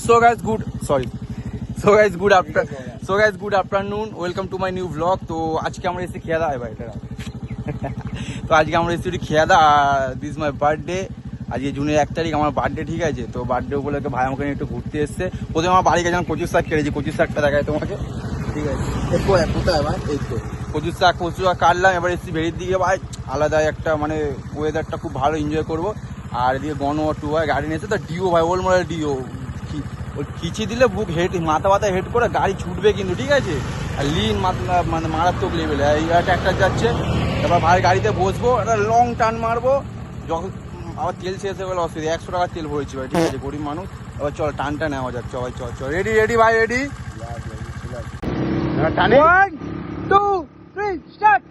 So guys, good afternoon. Welcome to my new vlog. তো আজকে আমরা এসে খেয়া দাওয়া ভাই এটা তো আজকে আমরা এসেছি খেয়া দাওয়া। দিস মাই বার্থডে, আজকে জুনের 1 তারিখ আমার বার্থডে, ঠিক আছে। তো বার্থডে উপলক্ষে ভাই আমাকে একটু ঘুরতে এসছে। প্রথমে আমার বাড়ি গেছিলাম, কচুর শাক কেটেছি, কচুর শাকটা দেখায় তোমাকে, ঠিক আছে। কোথায় ভাই? এই তো কচুর শাক কাটলাম, এবার এসেছি বেরির দিকে ভাই। আলাদা একটা মানে ওয়েদারটা খুব ভালো এনজয় করবো। আর এদিকে টু হয় গাড়ি নিয়েছে, তো ডিও ভাই, ওল মডেল ডিও, ওই খিচি দিলে বুক হেড মাথা হেড করে গাড়ি ছুটবে কিন্তু, ঠিক আছে। আর লিন মানে মারাত্মক লেভেলে ট্র্যাক্টর যাচ্ছে। তারপর ভাই গাড়িতে বসবো, একটা লং টার্ন মারবো, যখন আবার তেল শেষ হয়ে গেলে অসুবিধা। 100 টাকার তেল ভরেছি ভাই, ঠিক আছে, গরিব মানুষ। এবার চল টানটা নেওয়া যাচ্ছে ভাই, চল রেডি ভাই, রেডি। 1 2 3 স্টার্ট।